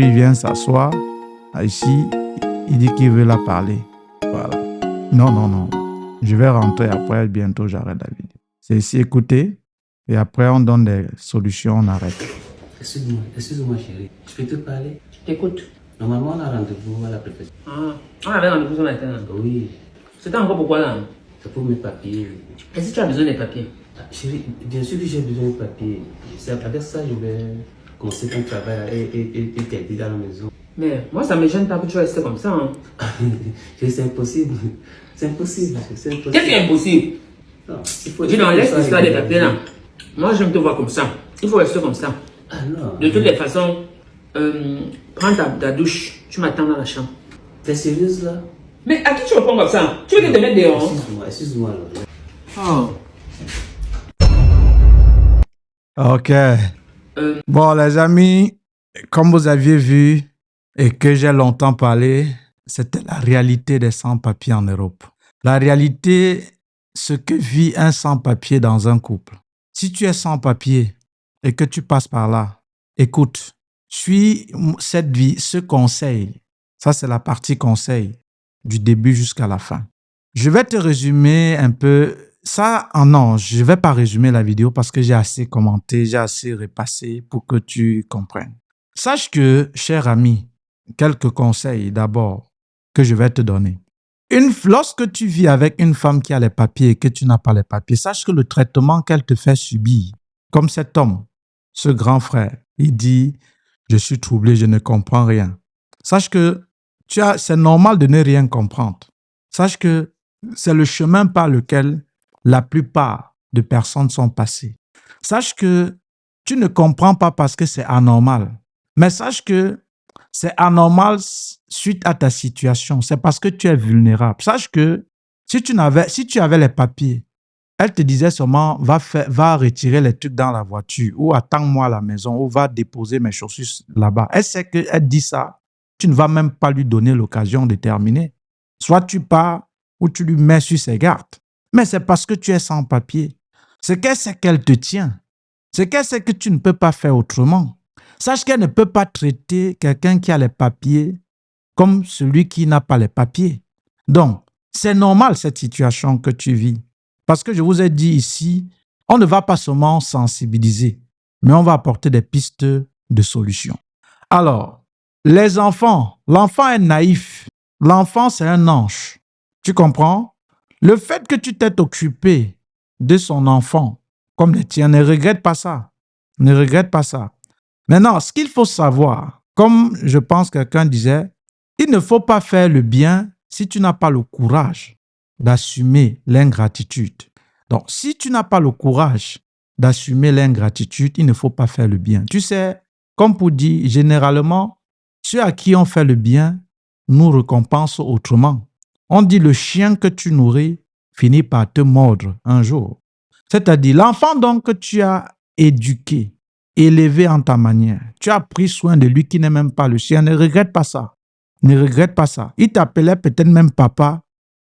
Il vient s'asseoir. Ici, il dit qu'il veut la parler. Voilà. Non. Je vais rentrer après, bientôt j'arrête la vidéo. C'est ici écouter. Et après, on donne des solutions, on arrête. Excuse-moi chérie. Je peux te parler? Je t'écoute. Normalement, on a rendez-vous à la préfecture. Ah, on avait rendez-vous ce matin. Oui. C'était encore pourquoi là? C'est pour mes papiers. Est-ce que tu as besoin des papiers? Chérie, bien sûr que j'ai besoin de papiers. C'est avec ça que je vais commencer ton travail et t'aider dans la maison. Mais moi, ça ne me gêne pas que tu restes comme ça. Hein. C'est impossible. C'est impossible. Qu'est-ce qui est impossible? Non, il faut... Dis donc, laisse l'histoire des papiers là. Moi, j'aime te voir comme ça. Il faut rester comme ça. Ah non. De toutes les façons, prends ta douche. Tu m'attends dans la chambre. T'es sérieuse là? Mais à qui tu réponds comme ça? Tu veux que je te mette dehors? Excuse-moi. Oh. Ok. Bon, les amis, comme vous aviez vu et que j'ai longtemps parlé, c'était la réalité des sans-papiers en Europe. La réalité, ce que vit un sans-papier dans un couple. Si tu es sans-papier et que tu passes par là, écoute, suis cette vie, ce conseil. Ça, c'est la partie conseil du début jusqu'à la fin. Je vais te résumer un peu. Ça, non, je ne vais pas résumer la vidéo parce que j'ai assez commenté, j'ai assez repassé pour que tu comprennes. Sache que, cher ami, quelques conseils d'abord que je vais te donner. Lorsque tu vis avec une femme qui a les papiers et que tu n'as pas les papiers, sache que le traitement qu'elle te fait subir, comme cet homme, ce grand frère, il dit « Je suis troublé, je ne comprends rien ». Sache que c'est normal de ne rien comprendre. Sache que c'est le chemin par lequel la plupart de personnes sont passées. Sache que tu ne comprends pas parce que c'est anormal. Mais sache que c'est anormal suite à ta situation. C'est parce que tu es vulnérable. Sache que si tu avais les papiers, elle te disait seulement va retirer les trucs dans la voiture ou attends-moi à la maison ou va déposer mes chaussures là-bas. Elle sait qu'elle dit ça. Tu ne vas même pas lui donner l'occasion de terminer. Soit tu pars ou tu lui mets sur ses gardes. Mais c'est parce que tu es sans papier. C'est qu'elle sait qu'elle te tient. C'est qu'elle sait que tu ne peux pas faire autrement. Sache qu'elle ne peut pas traiter quelqu'un qui a les papiers comme celui qui n'a pas les papiers. Donc, c'est normal cette situation que tu vis. Parce que je vous ai dit ici, on ne va pas seulement sensibiliser, mais on va apporter des pistes de solutions. Alors, les enfants, l'enfant est naïf. L'enfant, c'est un ange. Tu comprends? Le fait que tu t'es occupé de son enfant comme les tiens, ne regrette pas ça. Ne regrette pas ça. Maintenant, ce qu'il faut savoir, comme je pense que quelqu'un disait, il ne faut pas faire le bien si tu n'as pas le courage d'assumer l'ingratitude. Donc, si tu n'as pas le courage d'assumer l'ingratitude, il ne faut pas faire le bien. Tu sais, comme pour dire, généralement, ceux à qui on fait le bien nous récompensent autrement. On dit le chien que tu nourris finit par te mordre un jour. C'est-à-dire l'enfant donc que tu as éduqué, élevé en ta manière, tu as pris soin de lui qui n'est même pas le chien, ne regrette pas ça. Ne regrette pas ça. Il t'appelait peut-être même papa.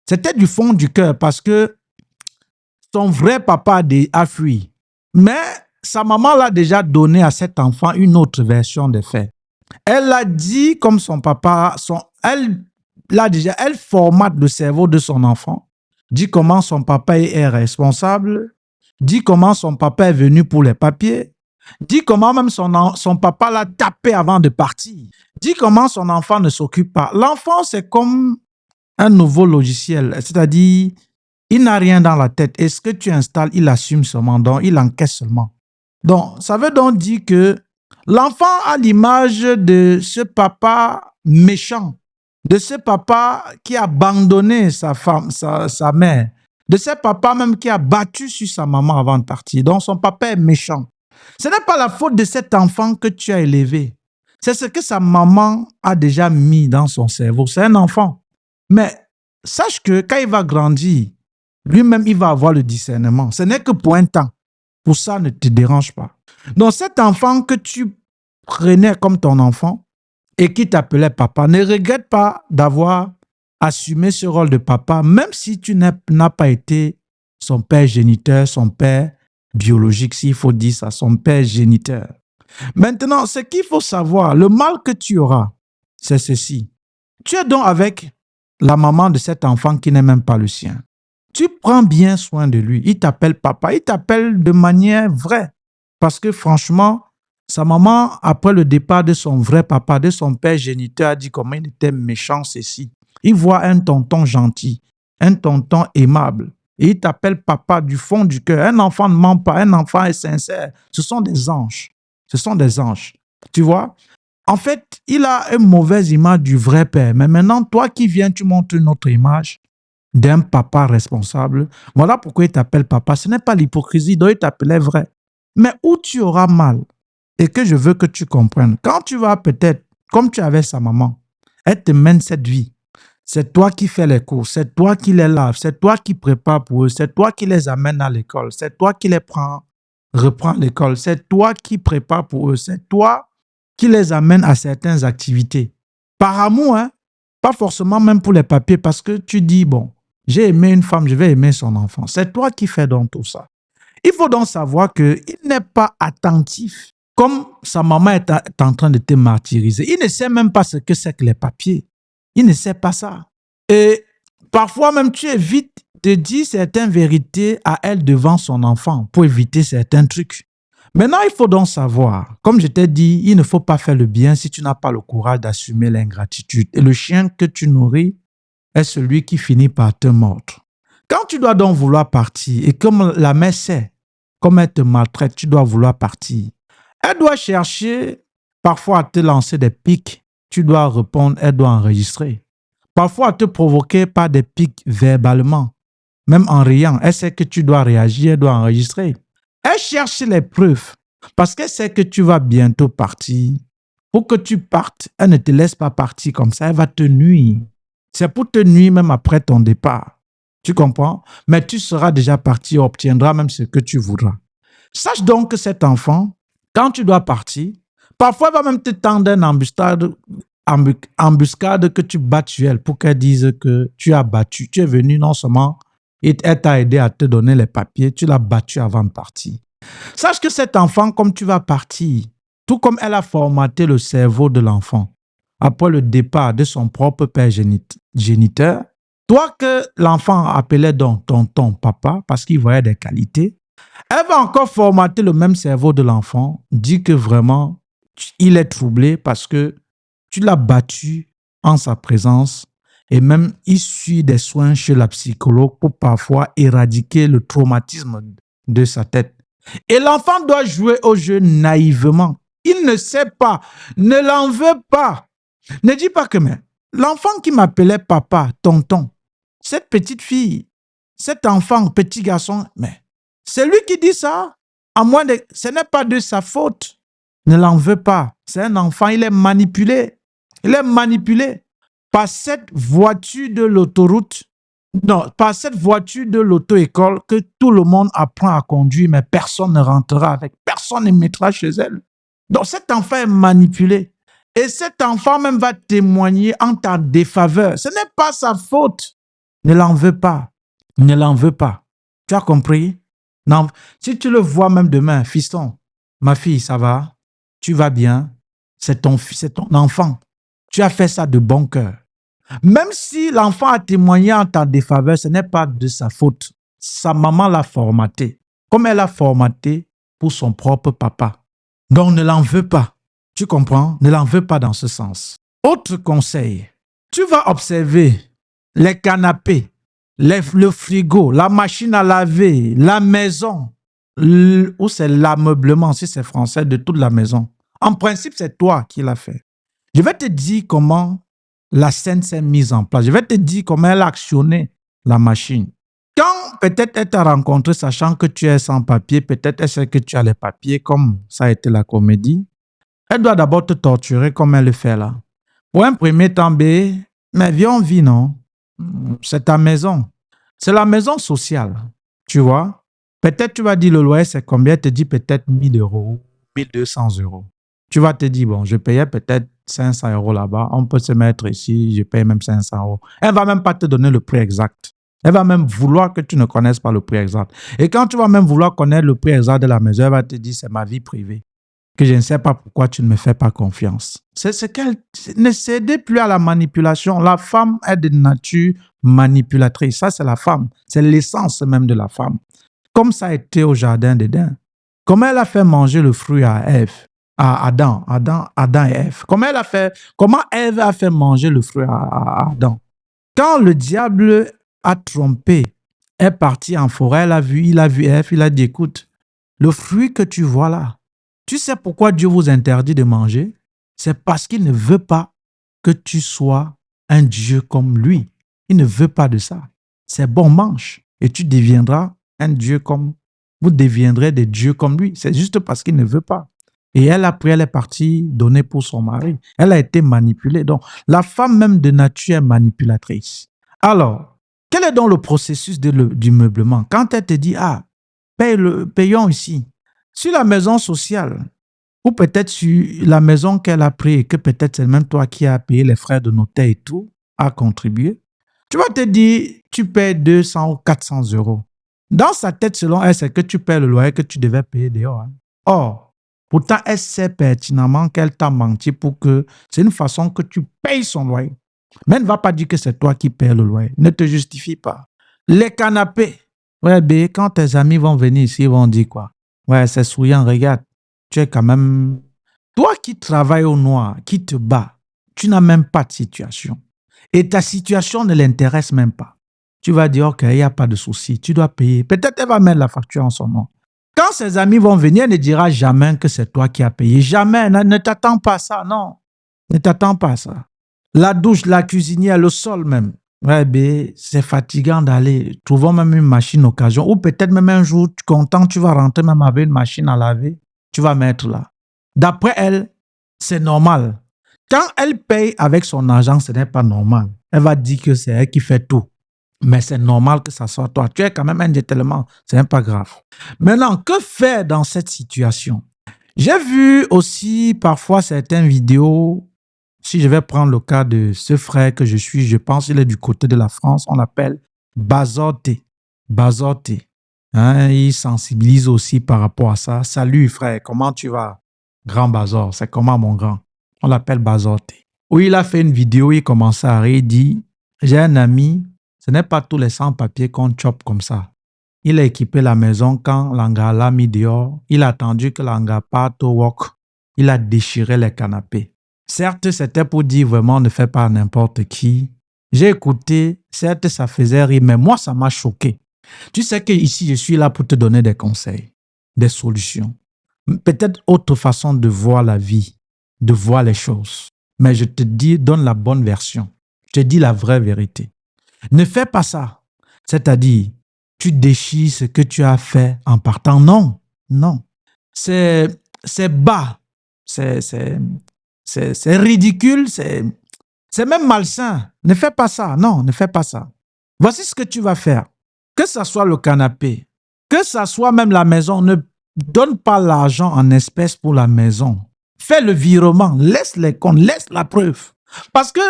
C'était du fond du cœur parce que son vrai papa a fui. Mais sa maman l'a déjà donné à cet enfant une autre version des faits. Elle l'a dit comme son papa, elle formate le cerveau de son enfant, dit comment son papa est responsable, dit comment son papa est venu pour les papiers, dit comment même son papa l'a tapé avant de partir, dit comment son enfant ne s'occupe pas. L'enfant, c'est comme un nouveau logiciel, c'est-à-dire, il n'a rien dans la tête. Et ce que tu installes, il assume seulement, donc il encaisse seulement. Donc, ça veut donc dire que l'enfant a l'image de ce papa méchant, de ce papa qui a abandonné sa femme, sa mère, de ce papa même qui a battu sur sa maman avant de partir. Donc son papa est méchant. Ce n'est pas la faute de cet enfant que tu as élevé. C'est ce que sa maman a déjà mis dans son cerveau. C'est un enfant. Mais sache que quand il va grandir, lui-même, il va avoir le discernement. Ce n'est que pour un temps. Pour ça, ne te dérange pas. Donc cet enfant que tu prenais comme ton enfant, et qui t'appelait papa, ne regrette pas d'avoir assumé ce rôle de papa, même si tu n'as pas été son père géniteur, son père biologique, s'il faut dire ça, son père géniteur. Maintenant, ce qu'il faut savoir, le mal que tu auras, c'est ceci. Tu es donc avec la maman de cet enfant qui n'est même pas le sien. Tu prends bien soin de lui. Il t'appelle papa. Il t'appelle de manière vraie. Parce que franchement, sa maman, après le départ de son vrai papa, de son père géniteur, a dit comment il était méchant, ceci. Il voit un tonton gentil, un tonton aimable. Et il t'appelle papa du fond du cœur. Un enfant ne ment pas, un enfant est sincère. Ce sont des anges. Ce sont des anges. Tu vois? En fait, il a une mauvaise image du vrai père. Mais maintenant, toi qui viens, tu montres une autre image d'un papa responsable. Voilà pourquoi il t'appelle papa. Ce n'est pas l'hypocrisie, donc il t'appelait vrai. Mais où tu auras mal, et que je veux que tu comprennes, quand tu vas peut-être, comme tu avais sa maman, elle te mène cette vie. C'est toi qui fais les cours, c'est toi qui les laves, c'est toi qui prépares pour eux, c'est toi qui les amènes à l'école, c'est toi qui les reprends l'école, c'est toi qui prépares pour eux, c'est toi qui les amène à certaines activités. Par amour, hein? Pas forcément même pour les papiers, parce que tu dis, bon, j'ai aimé une femme, je vais aimer son enfant. C'est toi qui fais donc tout ça. Il faut donc savoir qu'il n'est pas attentif. Comme sa maman est en train de te martyriser, il ne sait même pas ce que c'est que les papiers. Il ne sait pas ça. Et parfois même, tu évites de dire certaines vérités à elle devant son enfant pour éviter certains trucs. Maintenant, il faut donc savoir, comme je t'ai dit, il ne faut pas faire le bien si tu n'as pas le courage d'assumer l'ingratitude. Et le chien que tu nourris est celui qui finit par te mordre. Quand tu dois donc vouloir partir, et comme la mère sait, comme elle te maltraite, tu dois vouloir partir. Elle doit chercher parfois à te lancer des pics. Tu dois répondre, elle doit enregistrer. Parfois à te provoquer par des pics verbalement. Même en riant, elle sait que tu dois réagir, elle doit enregistrer. Elle cherche les preuves parce qu'elle sait que tu vas bientôt partir. Pour que tu partes, elle ne te laisse pas partir comme ça, elle va te nuire. C'est pour te nuire même après ton départ. Tu comprends? Mais tu seras déjà parti et obtiendras même ce que tu voudras. Sache donc que cet enfant, quand tu dois partir, parfois elle va même te tendre une embuscade que tu battes sur elle pour qu'elle dise que tu as battu. Tu es venu non seulement, elle t'a aidé à te donner les papiers, tu l'as battu avant de partir. Sache que cet enfant, comme tu vas partir, tout comme elle a formaté le cerveau de l'enfant, après le départ de son propre père géniteur, toi que l'enfant appelait donc tonton papa parce qu'il voyait des qualités, elle va encore formater le même cerveau de l'enfant, dit que vraiment, il est troublé parce que tu l'as battu en sa présence et même il suit des soins chez la psychologue pour parfois éradiquer le traumatisme de sa tête. Et l'enfant doit jouer au jeu naïvement. Il ne sait pas, ne l'en veut pas. Ne dis pas que mais l'enfant qui m'appelait papa, tonton, cette petite fille, cet enfant, petit garçon, mais c'est lui qui dit ça. À moins de, ce n'est pas de sa faute. Ne l'en veut pas. C'est un enfant, il est manipulé. Il est manipulé par cette voiture de l'autoroute. Non, par cette voiture de l'auto-école que tout le monde apprend à conduire, mais personne ne rentrera avec. Personne ne mettra chez elle. Donc cet enfant est manipulé. Et cet enfant même va témoigner en ta défaveur. Ce n'est pas sa faute. Ne l'en veux pas. Ne l'en veux pas. Tu as compris? Non. Si tu le vois même demain, fiston, ma fille, ça va? Tu vas bien? C'est ton enfant. Tu as fait ça de bon cœur. Même si l'enfant a témoigné en ta défaveur, ce n'est pas de sa faute. Sa maman l'a formaté, comme elle a formaté pour son propre papa. Donc ne l'en veux pas. Tu comprends? Ne l'en veux pas dans ce sens. Autre conseil, tu vas observer les canapés, le frigo, la machine à laver, la maison, ou c'est l'ameublement, si c'est français, de toute la maison. En principe, c'est toi qui l'as fait. Je vais te dire comment la scène s'est mise en place. Je vais te dire comment elle a actionné la machine. Quand peut-être elle t'a rencontré, sachant que tu es sans papier, peut-être elle sait que tu as les papiers, comme ça a été la comédie, elle doit d'abord te torturer comme elle le fait là. Pour un premier temps, mais viens, on vit, non? C'est ta maison. C'est la maison sociale, tu vois? Peut-être tu vas dire le loyer, c'est combien? Elle te dit peut-être 1 000 €, 1 200 €. Tu vas te dire, bon, je payais peut-être 500 € là-bas, on peut se mettre ici, je paye même 500 €. Elle ne va même pas te donner le prix exact. Elle va même vouloir que tu ne connaisses pas le prix exact. Et quand tu vas même vouloir connaître le prix exact de la maison, elle va te dire, c'est ma vie privée. que je ne sais pas pourquoi tu ne me fais pas confiance. C'est qu'elle ne cédait plus à la manipulation. La femme est de nature manipulatrice. Ça, c'est la femme. C'est l'essence même de la femme. Comme ça a été au jardin d'Éden. Comment elle a fait manger le fruit à Ève, à Adam et Ève. Comment Ève a fait manger le fruit à Adam. Quand le diable a trompé, est parti en forêt, il a vu Ève, il a dit, écoute, le fruit que tu vois là, tu sais pourquoi Dieu vous interdit de manger? C'est parce qu'il ne veut pas que tu sois un Dieu comme lui. Il ne veut pas de ça. C'est bon, mange et tu deviendras un Dieu comme, vous deviendrez des dieux comme lui. C'est juste parce qu'il ne veut pas. Et elle, après, elle est partie donner pour son mari. Elle a été manipulée. Donc, la femme même de nature est manipulatrice. Alors, quel est donc le processus du meublement? Quand elle te dit, ah, payons ici, sur la maison sociale, ou peut-être sur la maison qu'elle a pris et que peut-être c'est même toi qui as payé les frais de notaire et tout, à contribuer, tu vas te dire, tu payes 200 ou 400 euros. Dans sa tête, selon elle, c'est que tu payes le loyer que tu devais payer dehors. Hein. Or, pourtant, elle sait pertinemment qu'elle t'a menti pour que c'est une façon que tu payes son loyer. Mais elle ne va pas dire que c'est toi qui payes le loyer. Ne te justifie pas. Les canapés. Ouais, bé, quand tes amis vont venir ici, ils vont dire quoi? Ouais, c'est souillant, regarde. Tu es quand même... Toi qui travailles au noir, qui te bats, tu n'as même pas de situation. Et ta situation ne l'intéresse même pas. Tu vas dire, OK, il n'y a pas de souci, tu dois payer. Peut-être elle va mettre la facture en son nom. Quand ses amis vont venir, elle ne dira jamais que c'est toi qui as payé. Jamais, ne t'attends pas à ça, non. Ne t'attends pas à ça. La douche, la cuisinière, le sol même. Ouais, bé, c'est fatigant d'aller. Trouvons même une machine occasion. Ou peut-être même un jour, content, tu vas rentrer même avec une machine à laver. Tu vas mettre là. D'après elle, c'est normal. Quand elle paye avec son argent, ce n'est pas normal. Elle va dire que c'est elle qui fait tout. Mais c'est normal que ça soit toi. Tu es quand même un gentleman. Ce n'est pas grave. Maintenant, que faire dans cette situation? J'ai vu aussi parfois certaines vidéos. Si je vais prendre le cas de ce frère que je suis, je pense qu'il est du côté de la France. On l'appelle Bazorté. Bazorté. Hein, il sensibilise aussi par rapport à ça. Salut frère, comment tu vas? Grand Bazor, c'est comment mon grand? On l'appelle Bazorté. Où il a fait une vidéo, il commençait à rire, il dit, j'ai un ami, ce n'est pas tous les sans-papiers qu'on chope comme ça. Il a équipé la maison quand l'anga l'a mis dehors. Il a attendu que l'anga parte au wok. Il a déchiré les canapés. Certes, c'était pour dire vraiment ne fais pas n'importe qui. J'ai écouté, certes, ça faisait rire, mais moi, ça m'a choqué. Tu sais que ici, je suis là pour te donner des conseils, des solutions. Peut-être autre façon de voir la vie, de voir les choses. Mais je te dis, donne la bonne version. Je te dis la vraie vérité. Ne fais pas ça. C'est-à-dire, tu déchires ce que tu as fait en partant. Non, non. C'est bas. C'est ridicule. C'est même malsain. Ne fais pas ça. Non, ne fais pas ça. Voici ce que tu vas faire. Que ça soit le canapé, que ça soit même la maison, ne donne pas l'argent en espèces pour la maison. Fais le virement, laisse les comptes, laisse la preuve. Parce que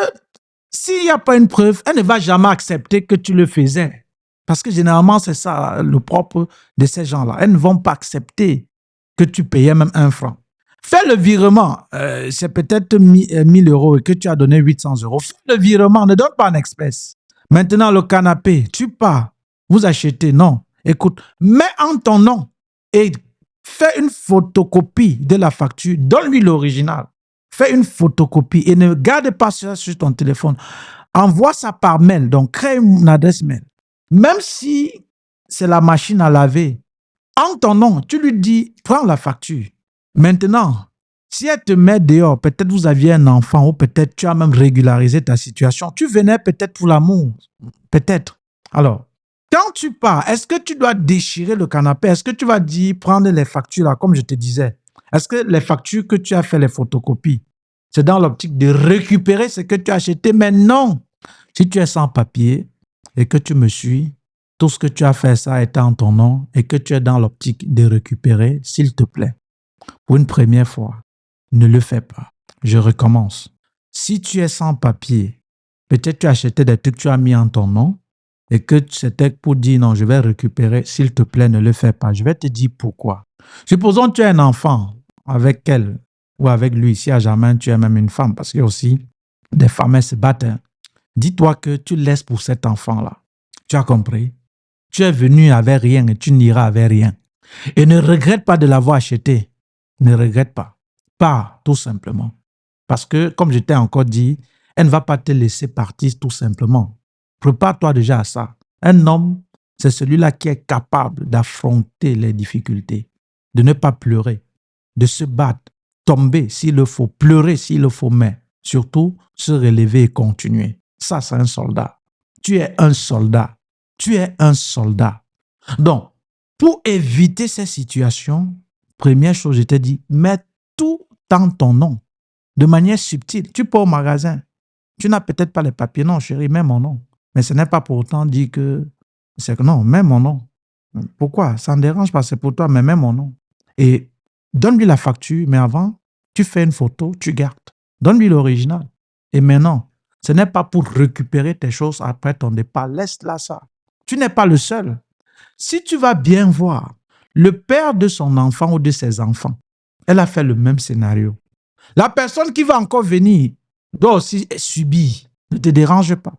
s'il n'y a pas une preuve, elle ne va jamais accepter que tu le faisais. Parce que généralement, c'est ça le propre de ces gens-là. Elles ne vont pas accepter que tu payais même 1 franc. Fais le virement, c'est peut-être 1000 euros et que tu as donné 800 euros. Fais le virement, ne donne pas en espèces. Maintenant, le canapé, tu pars. Vous achetez, non. Écoute, mets en ton nom et fais une photocopie de la facture. Donne-lui l'original. Fais une photocopie et ne garde pas ça sur ton téléphone. Envoie ça par mail. Donc, crée une adresse mail. Même si c'est la machine à laver, en ton nom, tu lui dis, prends la facture. Maintenant, si elle te met dehors, peut-être vous aviez un enfant ou peut-être tu as même régularisé ta situation. Tu venais peut-être pour l'amour. Peut-être. Alors, quand tu pars, est-ce que tu dois déchirer le canapé? Est-ce que tu vas dire, prendre les factures là, comme je te disais? Est-ce que les factures que tu as fait, les photocopies, c'est dans l'optique de récupérer ce que tu as acheté? Mais non! Si tu es sans papier et que tu me suis, tout ce que tu as fait, ça est en ton nom et que tu es dans l'optique de récupérer, s'il te plaît, pour une première fois, ne le fais pas. Je recommence. Si tu es sans papier, peut-être tu as acheté des trucs que tu as mis en ton nom, et que c'était pour dire non, je vais récupérer, s'il te plaît, ne le fais pas. Je vais te dire pourquoi. Supposons que tu es un enfant, avec elle ou avec lui, si à jamais tu es même une femme, parce qu'il y a aussi des femmes, elles se battent. Hein. Dis-toi que tu laisses pour cet enfant-là. Tu as compris? Tu es venu avec rien et tu n'iras avec rien. Et ne regrette pas de l'avoir acheté. Ne regrette pas. Pars, tout simplement. Parce que, comme je t'ai encore dit, elle ne va pas te laisser partir tout simplement. Prépare-toi déjà à ça. Un homme, c'est celui-là qui est capable d'affronter les difficultés, de ne pas pleurer, de se battre, tomber s'il le faut, pleurer s'il le faut, mais surtout se relever et continuer. Ça, c'est un soldat. Tu es un soldat. Tu es un soldat. Donc, pour éviter ces situations, première chose, je te dis, mets tout dans ton nom, de manière subtile. Tu peux au magasin. Tu n'as peut-être pas les papiers. Non, chérie, mets mon nom. Mais ce n'est pas pour autant dit que... C'est que non, mets mon nom. Pourquoi? Ça ne dérange pas, c'est pour toi, mais mets mon nom. Et donne-lui la facture, mais avant, tu fais une photo, tu gardes. Donne-lui l'original. Et maintenant, ce n'est pas pour récupérer tes choses après ton départ. Laisse-la ça. Tu n'es pas le seul. Si tu vas bien voir, le père de son enfant ou de ses enfants, elle a fait le même scénario. La personne qui va encore venir doit aussi subir. Ne te dérange pas.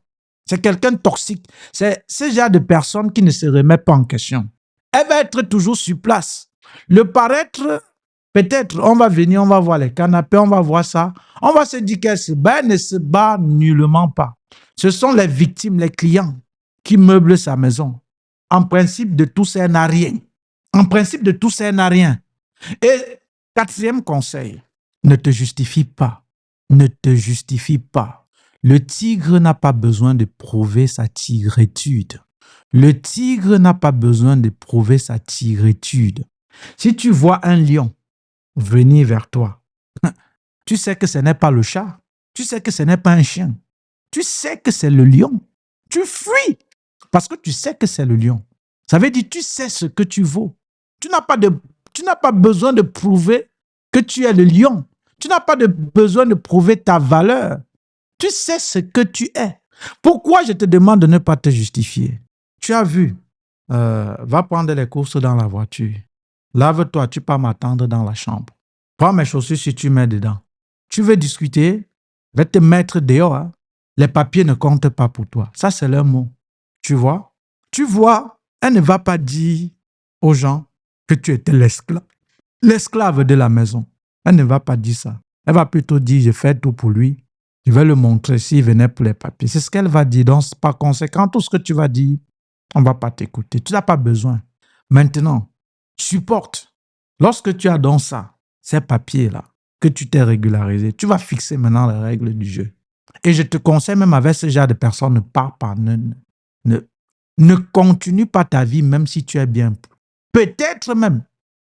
C'est quelqu'un de toxique. C'est ce genre de personne qui ne se remet pas en question. Elle va être toujours sur place. Le paraître, peut-être, on va venir, on va voir les canapés, on va voir ça. On va se dire qu'elle se bat, elle ne se bat nullement pas. Ce sont les victimes, les clients qui meublent sa maison. En principe, de tout ça, elle n'a rien. En principe, de tout ça, elle n'a rien. Et quatrième conseil, ne te justifie pas. Ne te justifie pas. Le tigre n'a pas besoin de prouver sa tigrétude. Le tigre n'a pas besoin de prouver sa tigrétude. Si tu vois un lion venir vers toi, tu sais que ce n'est pas le chat. Tu sais que ce n'est pas un chien. Tu sais que c'est le lion. Tu fuis parce que tu sais que c'est le lion. Ça veut dire que tu sais ce que tu vaux. Tu n'as pas besoin de prouver que tu es le lion. Tu n'as pas besoin de prouver ta valeur. Tu sais ce que tu es. Pourquoi je te demande de ne pas te justifier? Tu as vu, va prendre les courses dans la voiture. Lave-toi, tu peux m'attendre dans la chambre. Prends mes chaussures si tu mets dedans. Tu veux discuter? Va te mettre dehors. Hein? Les papiers ne comptent pas pour toi. Ça, c'est leur mot. Tu vois? Tu vois, elle ne va pas dire aux gens que tu étais l'esclave de la maison. Elle ne va pas dire ça. Elle va plutôt dire, je fais tout pour lui. Je vais le montrer s'il venait pour les papiers. C'est ce qu'elle va dire. Donc, par conséquent, tout ce que tu vas dire, on ne va pas t'écouter. Tu n'as pas besoin. Maintenant, supporte. Lorsque tu as dans ça, ces papiers-là, que tu t'es régularisé, tu vas fixer maintenant les règles du jeu. Et je te conseille même avec ce genre de personnes, ne pars pas. Ne continue pas ta vie même si tu es bien. Peut-être même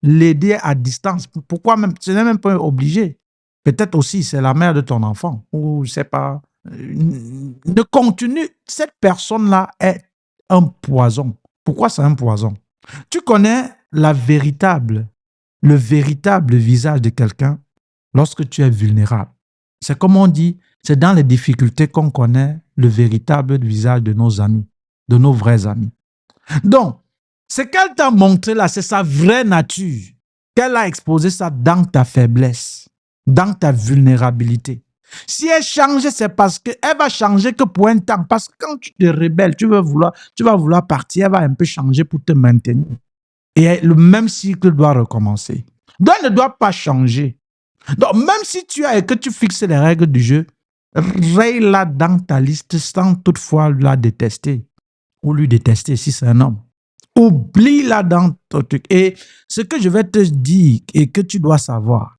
l'aider à distance. Pourquoi même? Ce n'est même pas obligé. Peut-être aussi, c'est la mère de ton enfant. Ou je ne sais pas. Ne continue. Cette personne-là est un poison. Pourquoi c'est un poison? Tu connais le véritable visage de quelqu'un lorsque tu es vulnérable. C'est comme on dit, c'est dans les difficultés qu'on connaît le véritable visage de nos amis, de nos vrais amis. Donc, ce qu'elle t'a montré là, c'est sa vraie nature. Qu'elle a exposé ça dans ta faiblesse, dans ta vulnérabilité. Si elle change, c'est parce qu'elle va changer que pour un temps. Parce que quand tu te rebelles, tu vas vouloir partir, elle va un peu changer pour te maintenir. Et le même cycle doit recommencer. Donc, elle ne doit pas changer. Donc, même si tu as et que tu fixes les règles du jeu, raye-la dans ta liste sans toutefois la détester. Ou lui détester si c'est un homme. Oublie-la dans ton truc. Et ce que je vais te dire et que tu dois savoir,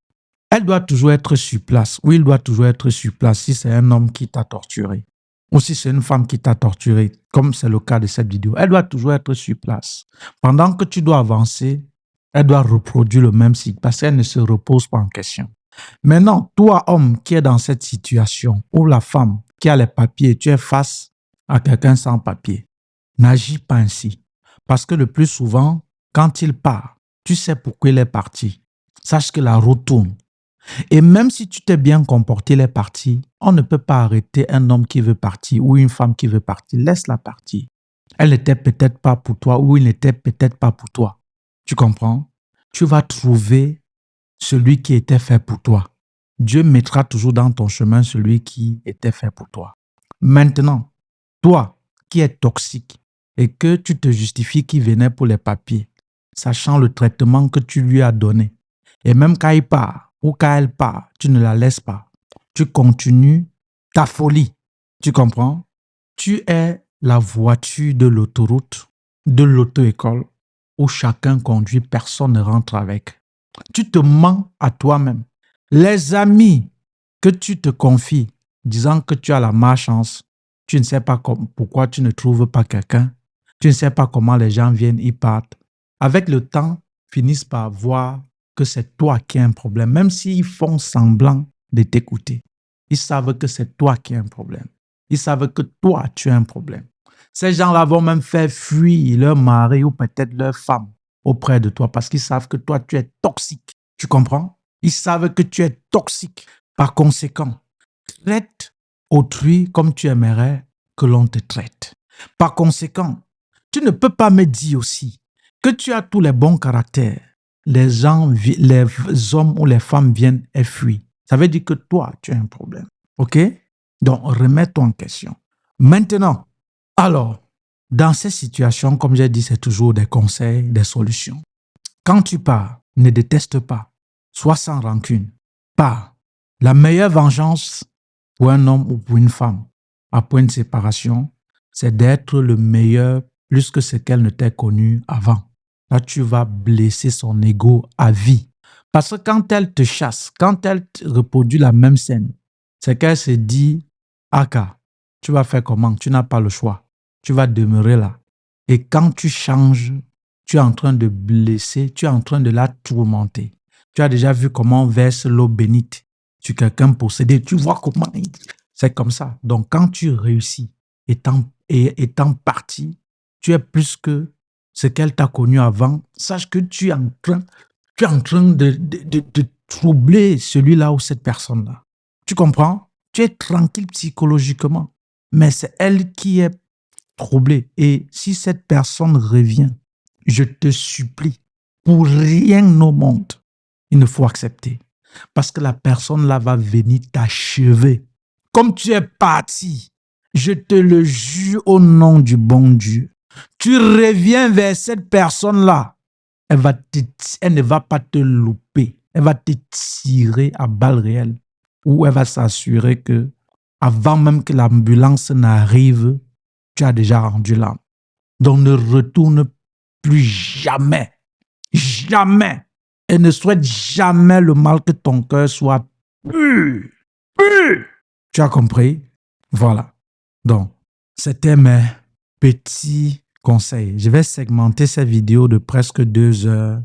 elle doit toujours être sur place. Oui, il doit toujours être sur place si c'est un homme qui t'a torturé. Ou si c'est une femme qui t'a torturé, comme c'est le cas de cette vidéo. Elle doit toujours être sur place. Pendant que tu dois avancer, elle doit reproduire le même cycle parce qu'elle ne se repose pas en question. Maintenant, toi, homme qui est dans cette situation, ou la femme qui a les papiers, tu es face à quelqu'un sans papier, n'agis pas ainsi. Parce que le plus souvent, quand il part, tu sais pourquoi il est parti. Sache que la roue tourne. Et même si tu t'es bien comporté, il est parti, on ne peut pas arrêter un homme qui veut partir ou une femme qui veut partir. Laisse-la partir. Elle n'était peut-être pas pour toi ou il n'était peut-être pas pour toi. Tu comprends? Tu vas trouver celui qui était fait pour toi. Dieu mettra toujours dans ton chemin celui qui était fait pour toi. Maintenant, toi qui es toxique et que tu te justifies qu'il venait pour les papiers, sachant le traitement que tu lui as donné, et même quand il part ou quand elle part, tu ne la laisses pas. Tu continues ta folie. Tu comprends? Tu es la voiture de l'autoroute, de l'auto-école, où chacun conduit, personne ne rentre avec. Tu te mens à toi-même. Les amis que tu te confies, disant que tu as la malchance, tu ne sais pas pourquoi tu ne trouves pas quelqu'un, tu ne sais pas comment les gens viennent, ils partent. Avec le temps, finissent par voir que c'est toi qui as un problème, même s'ils font semblant de t'écouter. Ils savent que c'est toi qui as un problème. Ils savent que toi, tu as un problème. Ces gens-là vont même faire fuir leur mari ou peut-être leur femme auprès de toi parce qu'ils savent que toi, tu es toxique. Tu comprends? Ils savent que tu es toxique. Par conséquent, traite autrui comme tu aimerais que l'on te traite. Par conséquent, tu ne peux pas me dire aussi que tu as tous les bons caractères. Les hommes ou les femmes viennent et fuient. Ça veut dire que toi, tu as un problème. OK? Donc, remets-toi en question. Maintenant, alors, dans ces situations, comme j'ai dit, c'est toujours des conseils, des solutions. Quand tu pars, ne déteste pas. Sois sans rancune. Pars. La meilleure vengeance pour un homme ou pour une femme après une séparation, c'est d'être le meilleur plus que ce qu'elle ne t'ait connu avant. Là, tu vas blesser son ego à vie. Parce que quand elle te chasse, quand elle te reproduit la même scène, c'est qu'elle se dit, Aka, tu vas faire comment? Tu n'as pas le choix. Tu vas demeurer là. Et quand tu changes, tu es en train de blesser, tu es en train de la tourmenter. Tu as déjà vu comment on verse l'eau bénite sur quelqu'un possédé. Tu vois comment c'est comme ça. Donc, quand tu réussis, étant parti, tu es plus que ce qu'elle t'a connu avant. Sache que tu es en train de troubler celui-là ou cette personne-là. Tu comprends? Tu es tranquille psychologiquement, mais c'est elle qui est troublée. Et si cette personne revient, je te supplie, pour rien au monde, il ne faut accepter. Parce que la personne-là va venir t'achever. Comme tu es parti, je te le jure au nom du bon Dieu, tu reviens vers cette personne-là, elle ne va pas te louper, elle va te tirer à balles réelles ou elle va s'assurer que avant même que l'ambulance n'arrive, tu as déjà rendu l'âme. Donc ne retourne plus jamais, jamais, et ne souhaite jamais le mal que ton cœur soit pur. Tu as compris? Voilà. Donc, c'était mes petits conseils. Je vais segmenter ces vidéos de presque 2 heures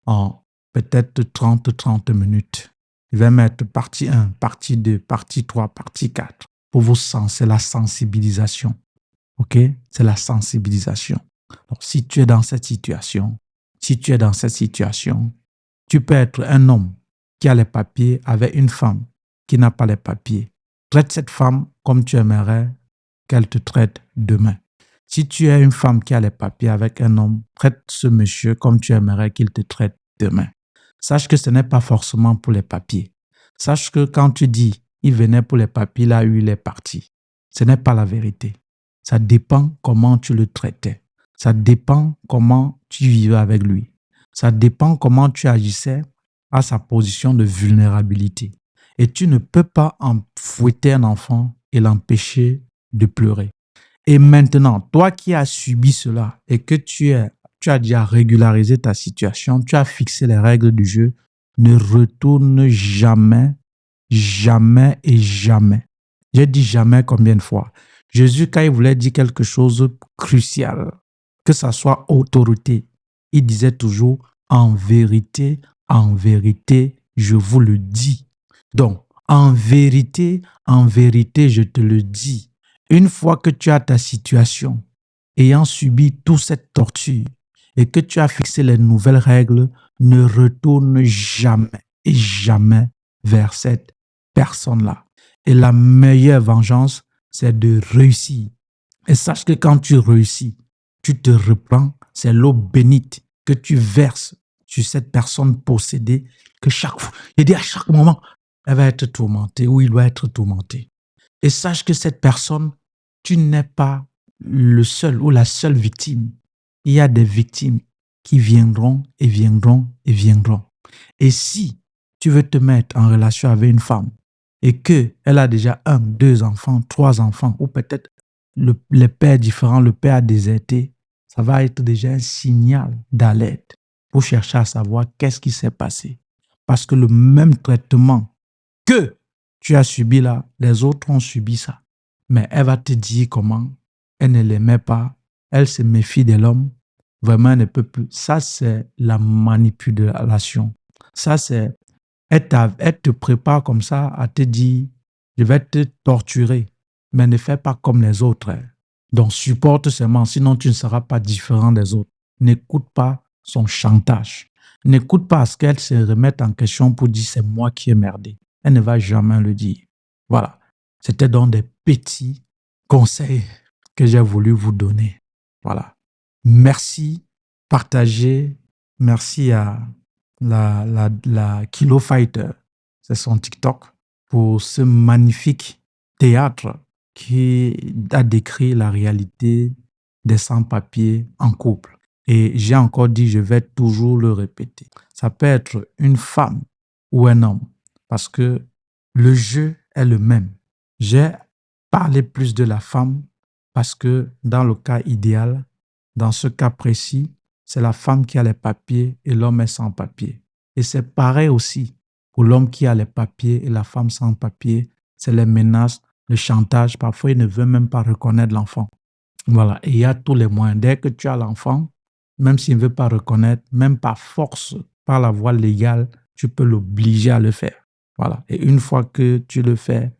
en peut-être 30 minutes. Je vais mettre partie 1, partie 2, partie 3, partie 4 pour vous sentir. C'est la sensibilisation. OK? C'est la sensibilisation. Donc, si tu es dans cette situation, tu peux être un homme qui a les papiers avec une femme qui n'a pas les papiers. Traite cette femme comme tu aimerais qu'elle te traite demain. Si tu es une femme qui a les papiers avec un homme, traite ce monsieur comme tu aimerais qu'il te traite demain. Sache que ce n'est pas forcément pour les papiers. Sache que quand tu dis « il venait pour les papiers, là où il est parti », ce n'est pas la vérité. Ça dépend comment tu le traitais. Ça dépend comment tu vivais avec lui. Ça dépend comment tu agissais à sa position de vulnérabilité. Et tu ne peux pas fouetter un enfant et l'empêcher de pleurer. Et maintenant, toi qui as subi cela et que tu as déjà régularisé ta situation, tu as fixé les règles du jeu, ne retourne jamais, jamais et jamais. J'ai dit jamais combien de fois? Jésus, quand il voulait dire quelque chose de crucial, que ça soit autorité, il disait toujours en vérité, je vous le dis. Donc, en vérité, je te le dis. Une fois que tu as ta situation, ayant subi toute cette torture et que tu as fixé les nouvelles règles, ne retourne jamais et jamais vers cette personne-là. Et la meilleure vengeance, c'est de réussir. Et sache que quand tu réussis, tu te reprends, c'est l'eau bénite que tu verses sur cette personne possédée Que chaque fois, il dit à chaque moment, elle va être tourmentée ou il va être tourmenté. Et sache que cette personne, tu n'es pas le seul ou la seule victime. Il y a des victimes qui viendront et viendront et viendront. Et si tu veux te mettre en relation avec une femme et qu'elle a déjà 1, 2 enfants, 3 enfants, ou peut-être les pères différents, le père a déserté, ça va être déjà un signal d'alerte pour chercher à savoir qu'est-ce qui s'est passé. Parce que le même traitement que tu as subi là, les autres ont subi ça. Mais elle va te dire comment elle ne l'aimait pas, elle se méfie de l'homme, vraiment elle ne peut plus. Ça, c'est la manipulation. Ça, c'est, elle te prépare comme ça à te dire, je vais te torturer, mais ne fais pas comme les autres. Donc, supporte seulement, sinon tu ne seras pas différent des autres. N'écoute pas son chantage. N'écoute pas à ce qu'elle se remette en question pour dire c'est moi qui ai merdé. Elle ne va jamais le dire. Voilà. C'était donc des petits conseils que j'ai voulu vous donner. Voilà. Merci. Partagez. Merci à la Kilo Fighter. C'est son TikTok pour ce magnifique théâtre qui a décrit la réalité des sans-papiers en couple. Et j'ai encore dit, je vais toujours le répéter. Ça peut être une femme ou un homme parce que le jeu est le même. J'ai parlé plus de la femme parce que dans le cas idéal, dans ce cas précis, c'est la femme qui a les papiers et l'homme est sans papiers. Et c'est pareil aussi pour l'homme qui a les papiers et la femme sans papiers. C'est les menaces, le chantage. Parfois, il ne veut même pas reconnaître l'enfant. Voilà. Et il y a tous les moyens. Dès que tu as l'enfant, même s'il ne veut pas reconnaître, même par force, par la voie légale, tu peux l'obliger à le faire. Voilà. Et une fois que tu le fais,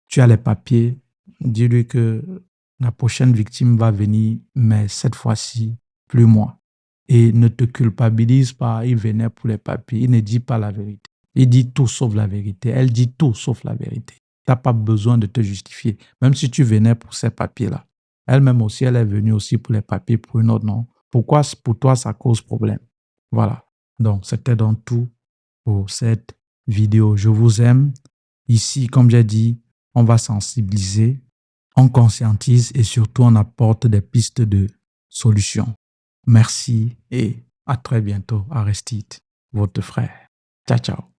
tu as les papiers, dis-lui que la prochaine victime va venir, mais cette fois-ci, plus moi. Et ne te culpabilise pas, il venait pour les papiers, il ne dit pas la vérité. Il dit tout sauf la vérité. Elle dit tout sauf la vérité. Tu n'as pas besoin de te justifier, même si tu venais pour ces papiers-là. Elle-même aussi, elle est venue aussi pour les papiers, pour une autre, non. Pourquoi pour toi, ça cause problème? Voilà. Donc, c'était donc tout pour cette vidéo. Je vous aime. Ici, comme j'ai dit, on va sensibiliser, on conscientise et surtout, on apporte des pistes de solutions. Merci et à très bientôt. Aristide, votre frère. Ciao, ciao.